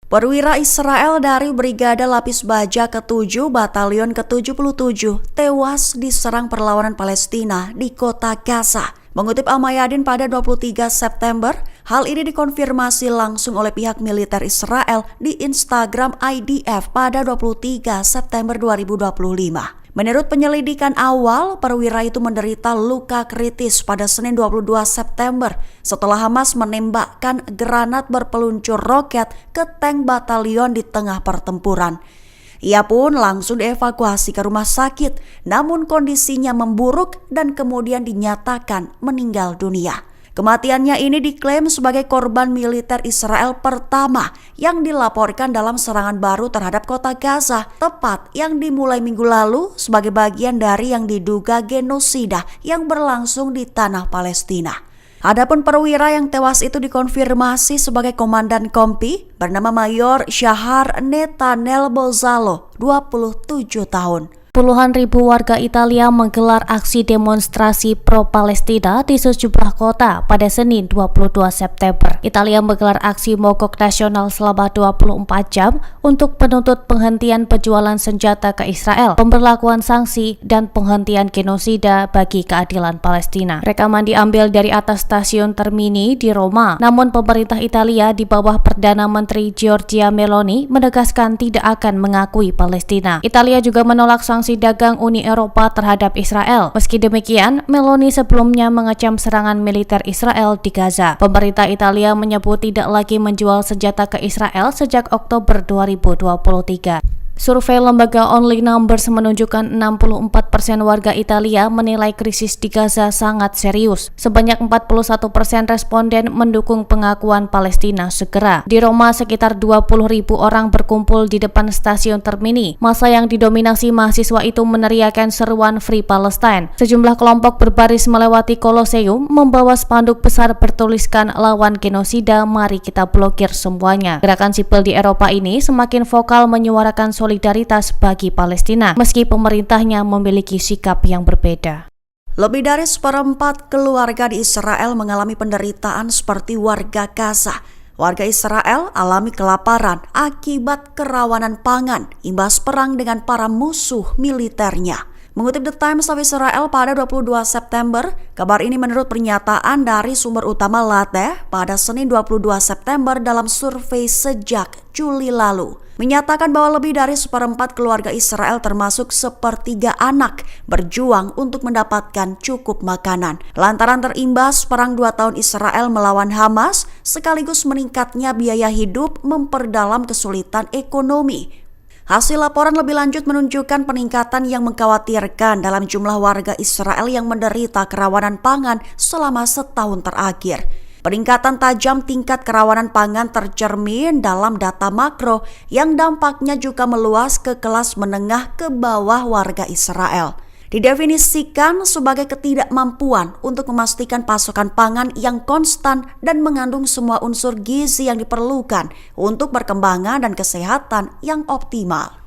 Perwira Israel dari Brigade Lapis Baja ke-7 Batalion ke-77 tewas diserang perlawanan Palestina di kota Gaza. Mengutip Al-Mayadin pada 23 September, hal ini dikonfirmasi langsung oleh pihak militer Israel di Instagram IDF pada 23 September 2025. Menurut penyelidikan awal, perwira itu menderita luka kritis pada Senin 22 September setelah Hamas menembakkan granat berpeluncur roket ke tank batalion di tengah pertempuran. Ia pun langsung dievakuasi ke rumah sakit, namun kondisinya memburuk dan kemudian dinyatakan meninggal dunia. Kematiannya ini diklaim sebagai korban militer Israel pertama yang dilaporkan dalam serangan baru terhadap kota Gaza, tepat yang dimulai minggu lalu sebagai bagian dari yang diduga genosida yang berlangsung di tanah Palestina. Adapun perwira yang tewas itu dikonfirmasi sebagai komandan kompi bernama Mayor Shahar Netanel Bozalo, 27 tahun. Puluhan ribu warga Italia menggelar aksi demonstrasi pro-Palestina di sejumlah kota pada Senin 22 September. Italia menggelar aksi mogok nasional selama 24 jam untuk menuntut penghentian penjualan senjata ke Israel, pemberlakuan sanksi, dan penghentian genosida bagi keadilan Palestina. Rekaman diambil dari atas stasiun Termini di Roma, namun pemerintah Italia di bawah Perdana Menteri Giorgia Meloni menegaskan tidak akan mengakui Palestina. Italia juga menolak sanksi dagang Uni Eropa terhadap Israel. Meski demikian, Meloni sebelumnya mengecam serangan militer Israel di Gaza. Pemerintah Italia menyebut tidak lagi menjual senjata ke Israel sejak Oktober 2023. Survei lembaga Only Numbers menunjukkan 64% warga Italia menilai krisis di Gaza sangat serius. Sebanyak 41% responden mendukung pengakuan Palestina segera. Di Roma, sekitar 20.000 orang berkumpul di depan stasiun Termini. Massa yang didominasi mahasiswa itu meneriakan seruan Free Palestine. Sejumlah kelompok berbaris melewati Kolosseum membawa spanduk besar bertuliskan lawan genosida, mari kita blokir semuanya. Gerakan sipil di Eropa ini semakin vokal menyuarakan solidaritas bagi Palestina, meski pemerintahnya memiliki sikap yang berbeda. Lebih dari seperempat keluarga di Israel mengalami penderitaan seperti warga Gaza. Warga Israel alami kelaparan akibat kerawanan pangan imbas perang dengan para musuh militernya. Mengutip The Times of Israel pada 22 September, kabar ini menurut pernyataan dari sumber utama Lateh pada Senin 22 September dalam survei sejak Juli lalu. Menyatakan bahwa lebih dari seperempat keluarga Israel termasuk sepertiga anak berjuang untuk mendapatkan cukup makanan. Lantaran terimbas perang 2 tahun Israel melawan Hamas, sekaligus meningkatnya biaya hidup memperdalam kesulitan ekonomi. Hasil laporan lebih lanjut menunjukkan peningkatan yang mengkhawatirkan dalam jumlah warga Israel yang menderita kerawanan pangan selama setahun terakhir. Peningkatan tajam tingkat kerawanan pangan tercermin dalam data makro yang dampaknya juga meluas ke kelas menengah ke bawah warga Israel. Didefinisikan sebagai ketidakmampuan untuk memastikan pasokan pangan yang konstan dan mengandung semua unsur gizi yang diperlukan untuk perkembangan dan kesehatan yang optimal.